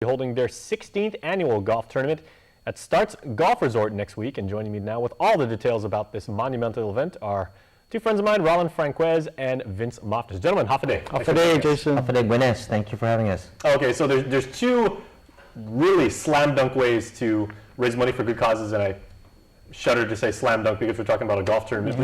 Holding their 16th annual golf tournament at Starts Golf Resort next week. And joining me now with all the details about this monumental event are two friends of mine, Roland Franquez and Vince Moftis. Gentlemen, half a day. Half a day, Jason. Half a day, buenas. Thank you for having us. Okay, so there's two really slam dunk ways to raise money for good causes, and I shudder to say slam dunk because we're talking about a golf tournament.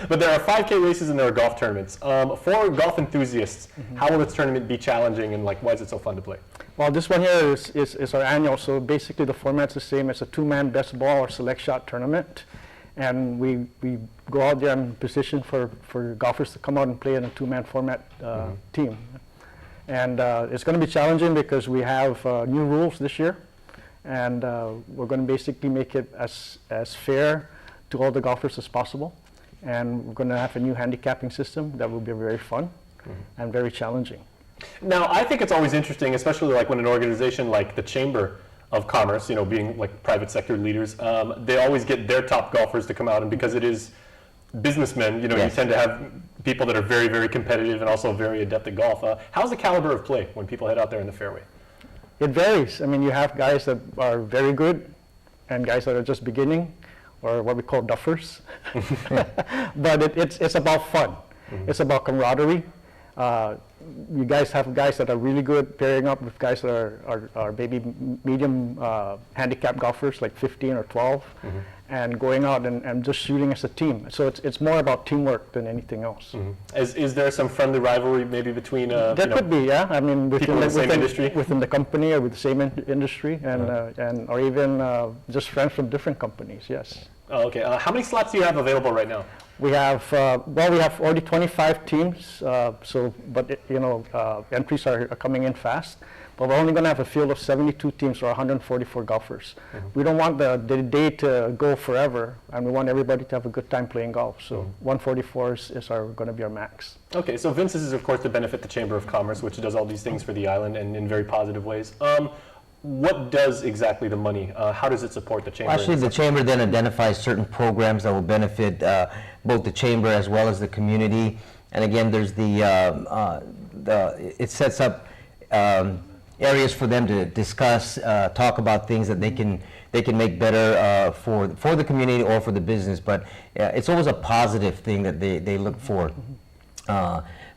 But there are 5K races and there are golf tournaments. For golf enthusiasts, how will this tournament be challenging, and why is it so fun to play? Well, this one here is our annual, so basically the format's the same. It's a two-man best ball or select shot tournament. And we go out there and position for golfers to come out and play in a two-man format team. And it's going to be challenging because we have new rules this year. And we're going to basically make it as fair to all the golfers as possible. And we're going to have a new handicapping system that will be very fun and very challenging. Now, I think it's always interesting, especially when an organization like the Chamber of Commerce, being private sector leaders, they always get their top golfers to come out, and because it is businessmen, you tend to have people that are very, very competitive and also very adept at golf. How's the caliber of play when people head out there in the fairway? It varies. I mean, you have guys that are very good and guys that are just beginning, or what we call duffers. But it's about fun. It's about camaraderie. You guys have guys that are really good pairing up with guys that are maybe medium handicap golfers, like 15 or 12, and going out and just shooting as a team. So it's more about teamwork than anything else. Is there some friendly rivalry maybe between there could be, yeah. I mean, people in the same industry, within the company or with the same industry, and or even just friends from different companies. Yes. Oh, okay. How many slots do you have available right now? We have we have already 25 teams. Entries are coming in fast. But we're only going to have a field of 72 teams, or 144 golfers. We don't want the day to go forever, and we want everybody to have a good time playing golf. So 144 is going to be our max. Okay, so Vince, this is of course to benefit the Chamber of Commerce, which does all these things for the island and in very positive ways. What does exactly the money? How does it support the Chamber? Well, actually, the Chamber then identifies certain programs that will benefit both the Chamber as well as the community. And again, there's it sets up areas for them to discuss, talk about things that they can make better for the community or for the business. But it's always a positive thing that they look for.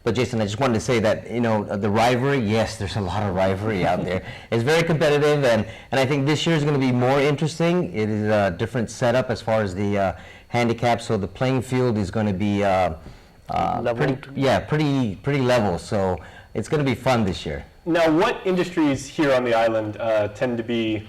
But Jason, I just wanted to say that, the rivalry, yes, there's a lot of rivalry out there. It's very competitive, and I think this year is going to be more interesting. It is a different setup as far as the handicap, so the playing field is going to be pretty level. So it's going to be fun this year. Now, what industries here on the island tend to be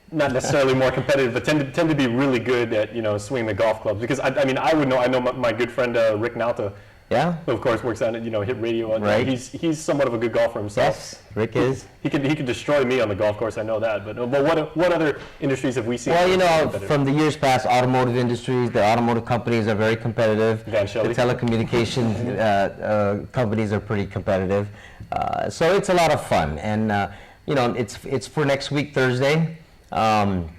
not necessarily more competitive, but tend to be really good at swinging the golf clubs? Because I know my good friend Rick Nauta. Yeah. Who of course works on Hit Radio. Right. He's somewhat of a good golfer himself. Yes, Rick is. He could destroy me on the golf course. I know that. But what other industries have we seen? Well, from the years past, automotive industries, the automotive companies are very competitive. Van Shelley. The telecommunication companies are pretty competitive. So it's a lot of fun, and it's for next week, Thursday. And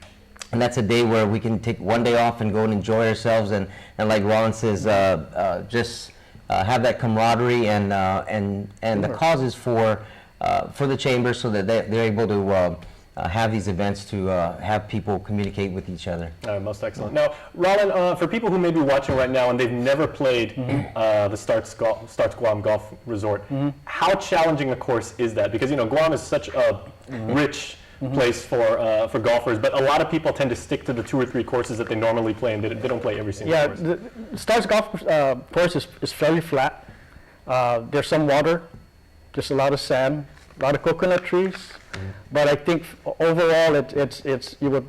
that's a day where we can take one day off and go and enjoy ourselves, and like Roland says, just have that camaraderie and the causes for the Chamber, so that they're able to have these events to have people communicate with each other. Most excellent. Now, Roland, for people who may be watching right now and they've never played the Starts Guam Golf Resort, how challenging a course is that? Because Guam is such a rich place for golfers, but a lot of people tend to stick to the 2 or 3 courses that they normally play, and they don't play every single course. Yeah, the Starts Golf course is fairly flat. There's some water, just a lot of sand, a lot of coconut trees, but I think overall you would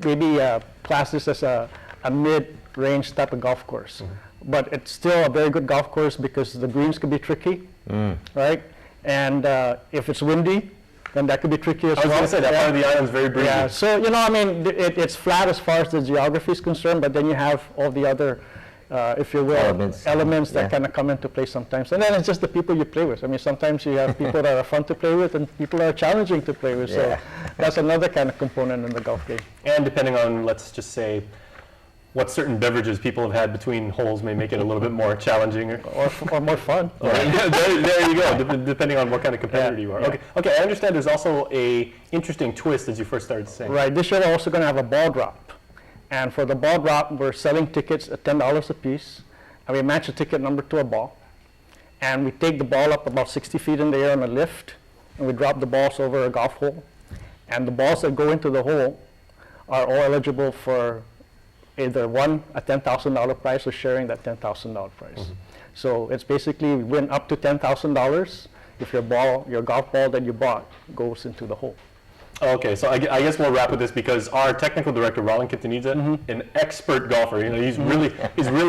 maybe class this as a mid-range type of golf course. But it's still a very good golf course because the greens can be tricky, right? And if it's windy, then that could be tricky as well. I was going to say, that part of the island is very breezy. Yeah, so, it's flat as far as the geography is concerned, but then you have all the other, if you will, elements that kind of come into play sometimes. And then it's just the people you play with. I mean, sometimes you have people that are fun to play with and people that are challenging to play with. So that's another kind of component in the golf game. And depending on, let's just say, what certain beverages people have had between holes may make it a little bit more challenging. Or more fun. There you go, depending on what kind of competitor you are. Yeah. Okay, I understand there's also a interesting twist as you first started saying. Right, this year we're also going to have a ball drop. And for the ball drop, we're selling tickets at $10 a piece. And we match a ticket number to a ball. And we take the ball up about 60 feet in the air on a lift. And we drop the balls over a golf hole. And the balls that go into the hole are all eligible for either a $10,000 prize or sharing that $10,000 prize. So it's basically we win up to $10,000 if your golf ball that you bought goes into the hole. Okay, so I guess we'll wrap with this because our technical director, Roland Quintanilla, an expert golfer. You know, he's really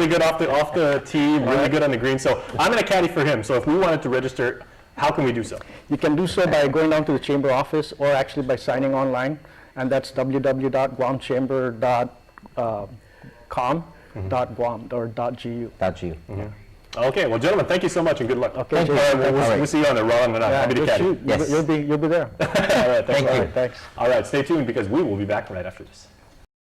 good off the tee, really good on the green. So I'm going to caddy for him. So if we wanted to register, how can we do so? You can do so by going down to the chamber office or actually by signing online, and that's www.guamchamber.com.guam or .gu. Okay, well, gentlemen, thank you so much and good luck. Okay, all right, we'll see you on there, Roland, and I'm happy to caddy. Yes. You'll be there. All right, thanks. Thanks. All right, stay tuned because we will be back right after this.